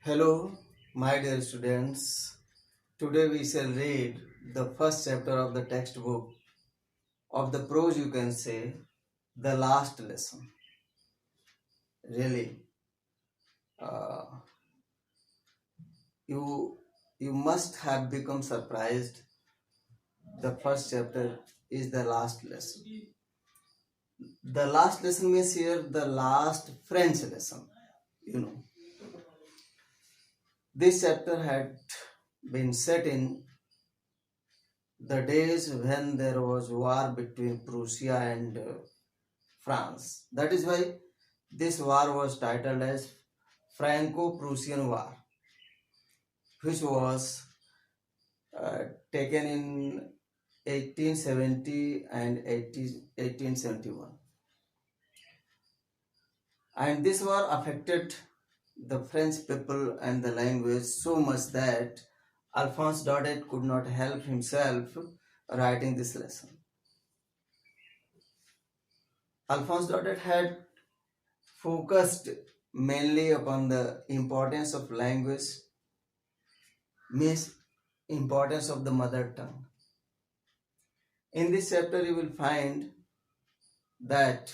Hello, my dear students. Today we shall read the first chapter of the textbook of the prose, you can say, the last lesson. Really, uh, you you must have become surprised. The first chapter is the last lesson. The last lesson means here the last French lesson. You know, this chapter had been set in the days when there was war between Prussia and France. That is why this war was titled as Franco-Prussian War, which was uh, taken in 1870 and 1871. And this war affected the French people and the language so much that Alphonse Daudet could not help himself writing this lesson. Alphonse Daudet had focused mainly upon the importance of language, means importance of the mother tongue. In this chapter you will find that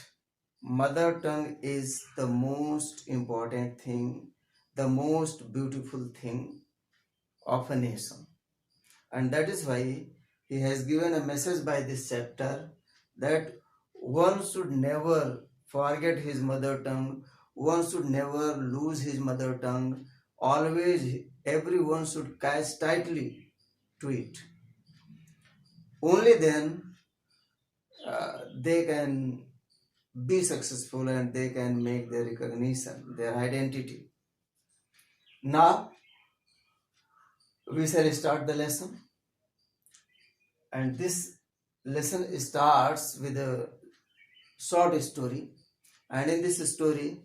mother tongue is the most important thing, the most beautiful thing of a nation. And that is why he has given a message by this chapter that one should never forget his mother tongue, one should never lose his mother tongue, always everyone should catch tightly to it. Only then they can be successful and they can make their recognition, their identity. Now we shall start the lesson, and this lesson starts with a short story. And in this story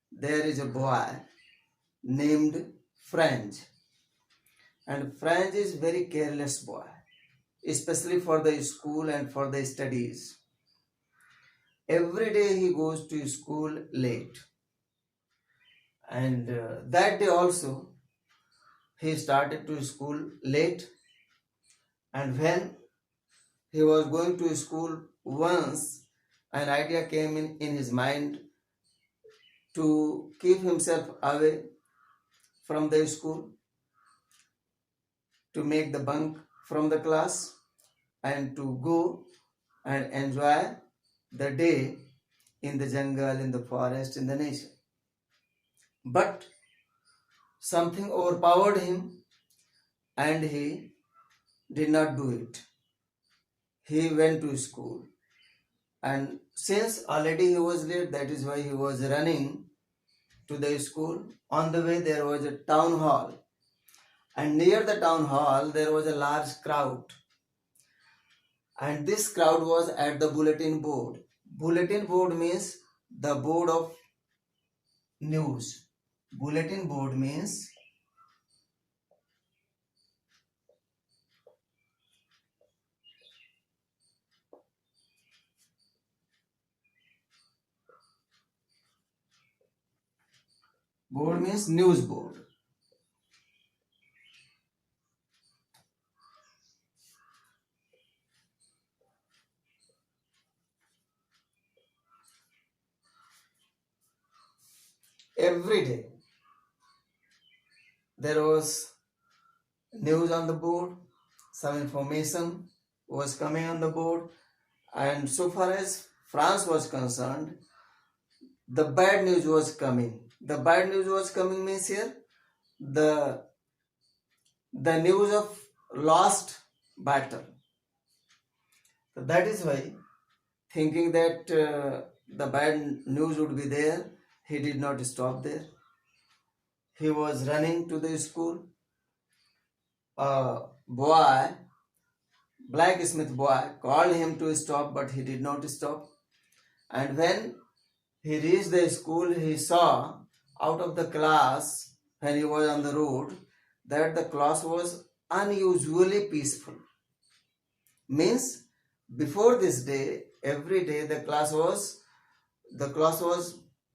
there is a boy named Franz, and Franz is very careless boy, especially for the school and for the studies. Every day he goes to school late, and that day also he started to school late. And when he was going to school, once an idea came in his mind to keep himself away from the school, to make the bunk from the class, and to go and enjoy the day in the jungle, in the forest, in the nature. But something overpowered him and he did not do it. He went to school, and since already he was late, that is why he was running to the school. On the way there was a town hall, and near the town hall there was a large crowd, and this crowd was at the bulletin board. Bulletin board means the board of news. Bulletin board means news board. Every day there was news on the board, some information was coming on the board, and so far as France was concerned, the bad news was coming. The bad news was coming means here the news of lost battle. So that is why, thinking that the bad news would be there, he did not stop there. He was running to the school. A boy, blacksmith boy, called him to stop, but he did not stop. And when he reached the school, he saw out of the class, when he was on the road, that the class was unusually peaceful. Means before this day, every day the class was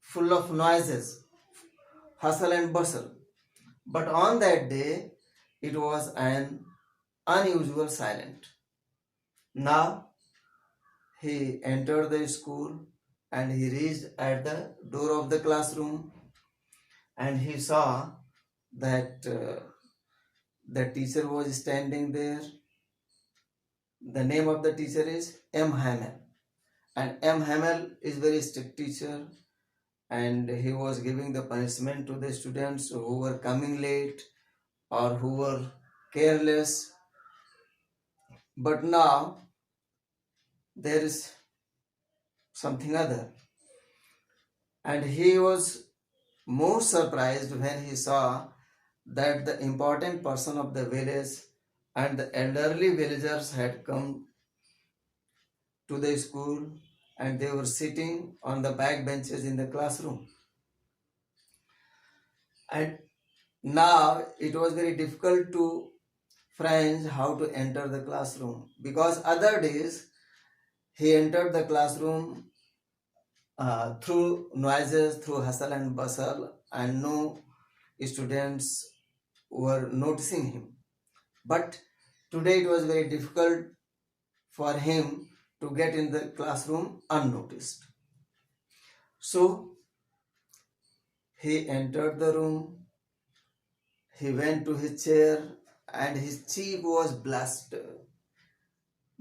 full of noises, hustle and bustle. But on that day, it was an unusual silent. Now he entered the school and he reached at the door of the classroom and he saw that the teacher was standing there. The name of the teacher is M. Hamel, and M. Hamel is very strict teacher, and he was giving the punishment to the students who were coming late or who were careless. But now there is something other, and he was more surprised when he saw that the important person of the village and the elderly villagers had come to the school and they were sitting on the back benches in the classroom. And now it was very difficult to French how to enter the classroom, because other days he entered the classroom through noises, through hustle and bustle, and no students were noticing him. But today it was very difficult for him to get in the classroom unnoticed. So he entered the room, he went to his chair, and his cheek was blushed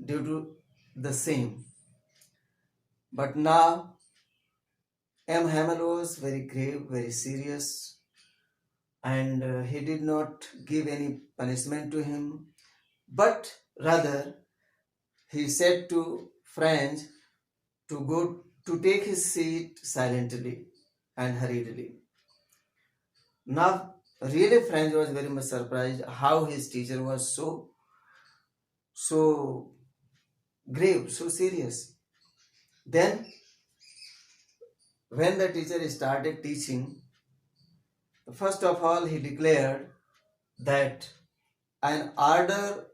due to the same. But now M. Hamel was very grave, very serious, and he did not give any punishment to him, but rather he said to French to go to take his seat silently and hurriedly. Now, really, French was very much surprised how his teacher was so grave, so serious. Then, when the teacher started teaching, first of all, he declared that an order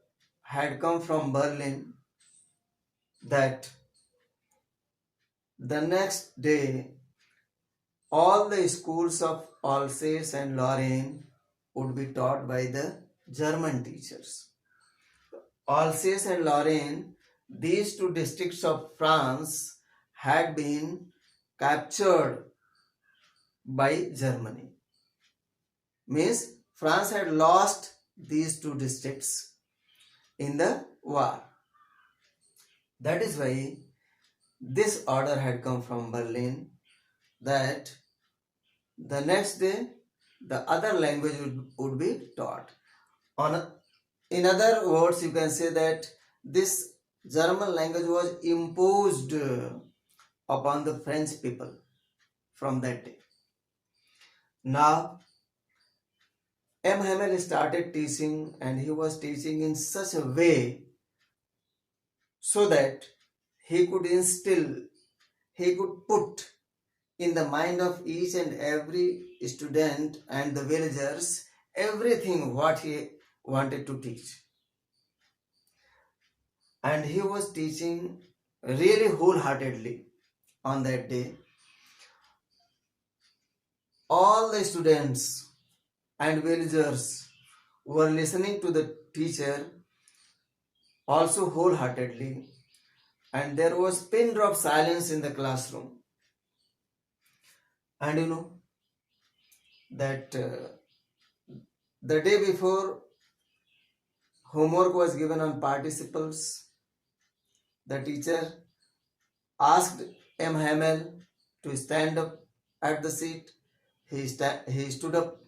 had come from Berlin that the next day all the schools of Alsace and Lorraine would be taught by the German teachers. Alsace and Lorraine, these two districts of France, had been captured by Germany. Means France had lost these two districts in the war. That is why this order had come from Berlin that the next day the other language would be taught. In other words, you can say that this German language was imposed upon the French people from that day. Now, M. Hamel started teaching, and he was teaching in such a way so that he could put in the mind of each and every student and the villagers everything what he wanted to teach. And he was teaching really wholeheartedly on that day. All the students and villagers were listening to the teacher also wholeheartedly, and there was pin drop silence in the classroom. And you know that the day before homework was given on participles, the teacher asked M. Hamel to stand up at the seat. He stood up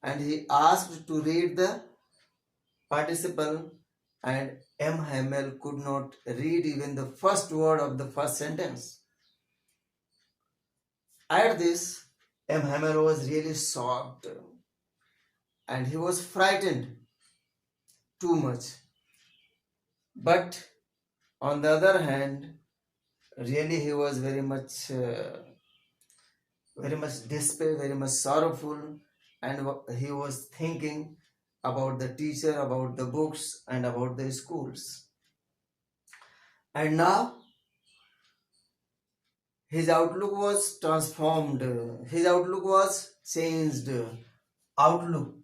and he asked to read the participle, and M. Hamel could not read even the first word of the first sentence. At this, M. Hamel was really shocked and he was frightened too much. But on the other hand, really he was very much despair, very much sorrowful, and he was thinking about the teacher, about the books, and about the schools. And now his outlook was transformed, his outlook was changed. Outlook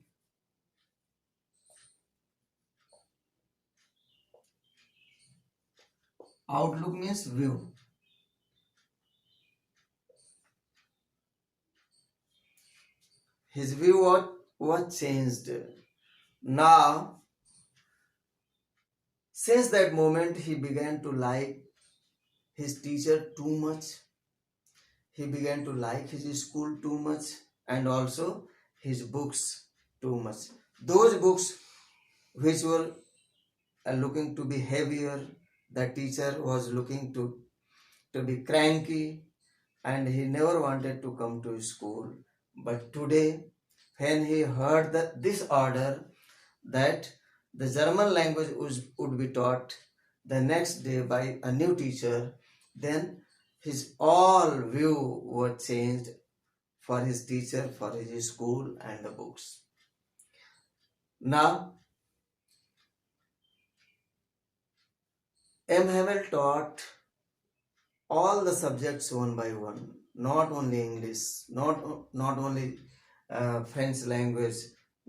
Outlook means view. His view was changed. Now, since that moment, he began to like his teacher too much. He began to like his school too much, and also his books too much. Those books which were looking to be heavier, the teacher was looking to be cranky, and he never wanted to come to school. But today, when he heard this order that the German language would be taught the next day by a new teacher, then his all view was changed for his teacher, for his school and the books. Now, M. Hamel taught all the subjects one by one, not only English, not only French language,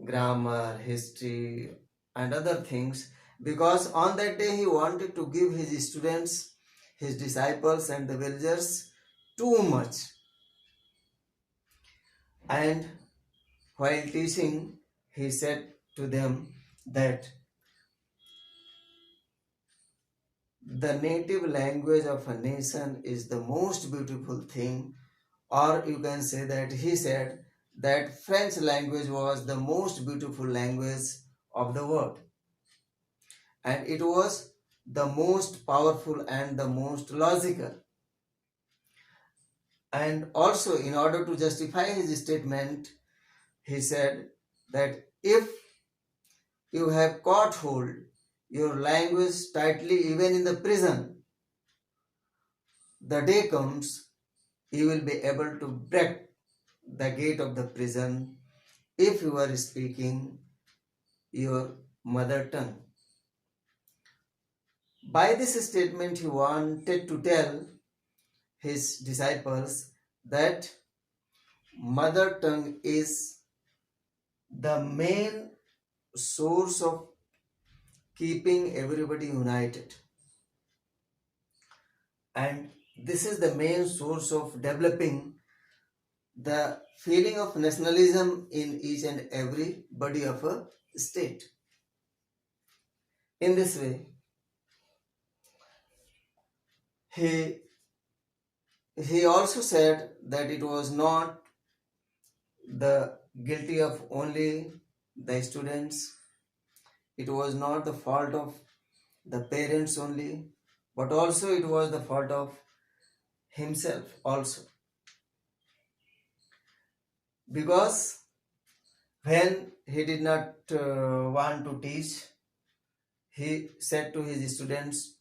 grammar, history, and other things, because on that day he wanted to give his students, his disciples, and the villagers too much. And while teaching, he said to them that the native language of a nation is the most beautiful thing, or you can say that he said that French language was the most beautiful language of the world, and it was the most powerful and the most logical. And also, in order to justify his statement, he said that if you have caught hold your language tightly even in the prison, the day comes you will be able to break the gate of the prison if you are speaking your mother tongue. By this statement, he wanted to tell his disciples that mother tongue is the main source of keeping everybody united, and this is the main source of developing the feeling of nationalism in each and every body of a state. In this way, he he also said that it was not the guilty of only the students, it was not the fault of the parents only, but also it was the fault of himself also, because when he did not want to teach, he said to his students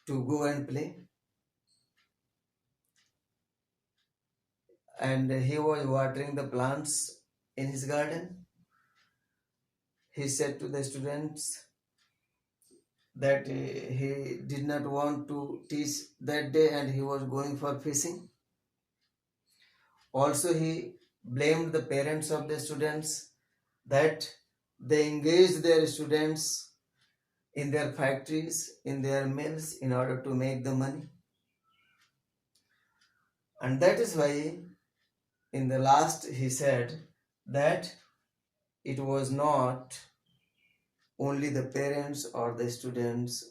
to go and play, and he was watering the plants in his garden. He said to the students that he did not want to teach that day and he was going for fishing. Also, he blamed the parents of the students that they engaged their students in their factories, in their mills, in order to make the money. And that is why in the last he said that it was not only the parents or the students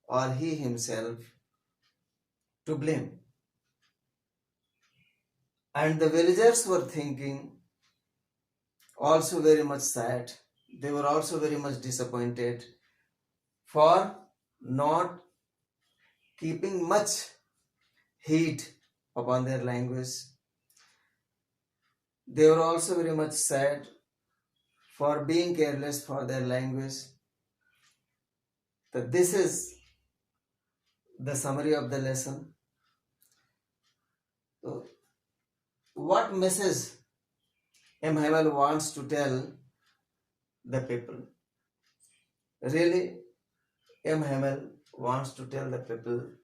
or he himself to blame. And the villagers were thinking also very much sad. They were also very much disappointed for not keeping much heat upon their language. They were also very much sad for being careless for their language. So this is the summary of the lesson. So, what message M. Hamel wants to tell the people? Really, M. Hamel wants to tell the people